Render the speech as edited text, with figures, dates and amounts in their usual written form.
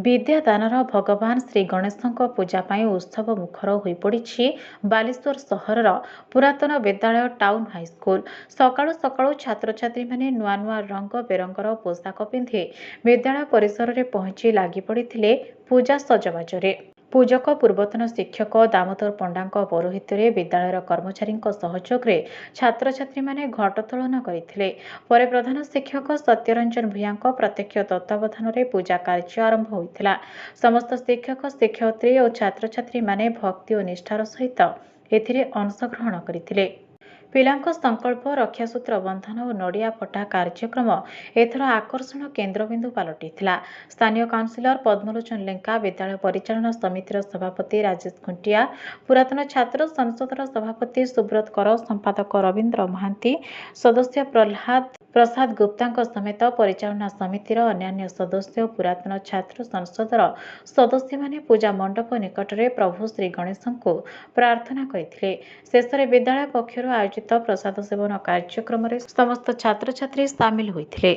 विद्यादानर भगवान श्री गणेशଙ୍କ पूजा ପାଇଁ उत्सव मुखर ହୋଇପଡ଼ିଛି ବାଲେଶ୍ୱର ସହରର ପୁରାତନ ବିଦ୍ୟାଳୟ ଟାଉନ୍ ହାଇସ୍କୁଲ। ସକାଳୁ ସକାଳୁ ଛାତ୍ରଛାତ୍ରୀମାନେ ନୂଆ ନୂଆ ରଙ୍ଗ ବେରଙ୍ଗର ପୋଷାକ ପିନ୍ଧି ବିଦ୍ୟାଳୟ ପରିସରରେ ପହଞ୍ଚି ଲାଗିପଡ଼ିଥିଲେ ପୂଜା ସଜବାଜରେ। ପୂଜକ ପୂର୍ବତନ ଶିକ୍ଷକ ଦାମୋଦର ପଣ୍ଡାଙ୍କ ପୌରୋହିତ୍ୟରେ ବିଦ୍ୟାଳୟର କର୍ମଚାରୀଙ୍କ ସହଯୋଗରେ ଛାତ୍ରଛାତ୍ରୀମାନେ ଘଟୋତ୍ତୋଳନ କରିଥିଲେ। ପରେ ପ୍ରଧାନ ଶିକ୍ଷକ ସତ୍ୟରଞ୍ଜନ ଭୂୟାଙ୍କ ପ୍ରତ୍ୟକ୍ଷ ତତ୍ତ୍ୱାବଧାନରେ ପୂଜା କାର୍ଯ୍ୟ ଆରମ୍ଭ ହୋଇଥିଲା। ସମସ୍ତ ଶିକ୍ଷକ ଶିକ୍ଷୟିତ୍ରୀ ଓ ଛାତ୍ରଛାତ୍ରୀମାନେ ଭକ୍ତି ଓ ନିଷ୍ଠାର ସହିତ ଏଥିରେ ଅଂଶଗ୍ରହଣ କରିଥିଲେ। ପିଲାଙ୍କ ସଂକଳ୍ପ ରକ୍ଷାସୂତ୍ର ବନ୍ଧନ ଓ ନଡ଼ିଆ ଫଟା କାର୍ଯ୍ୟକ୍ରମ ଏଥର ଆକର୍ଷଣ କେନ୍ଦ୍ରବିନ୍ଦୁ ପାଲଟିଥିଲା। ସ୍ଥାନୀୟ କାଉନସିଲର ପଦ୍ମଲୋଚନ ଲେଙ୍କା, ବିଦ୍ୟାଳୟ ପରିଚାଳନା ସମିତିର ସଭାପତି ରାଜେଶ ଖୁଣ୍ଟିଆ, ପୁରାତନ ଛାତ୍ର ସଂସଦର ସଭାପତି ସୁବ୍ରତ କର, ସମ୍ପାଦକ ରବୀନ୍ଦ୍ର ମହାନ୍ତି, ସଦସ୍ୟ ପ୍ରସାଦ ଗୁପ୍ତାଙ୍କ ସମେତ ପରିଚାଳନା ସମିତିର ଅନ୍ୟାନ୍ୟ ସଦସ୍ୟ ଓ ପୁରାତନ ଛାତ୍ର ସଂସଦର ସଦସ୍ୟମାନେ ପୂଜା ମଣ୍ଡପ ନିକଟରେ ପ୍ରଭୁ ଶ୍ରୀ ଗଣେଶଙ୍କୁ ପ୍ରାର୍ଥନା କରିଥିଲେ। ଶେଷରେ ବିଦ୍ୟାଳୟ ପକ୍ଷରୁ ଆୟୋଜିତ ପ୍ରସାଦ ସେବନ କାର୍ଯ୍ୟକ୍ରମରେ ସମସ୍ତ ଛାତ୍ରଛାତ୍ରୀ ସାମିଲ ହୋଇଥିଲେ।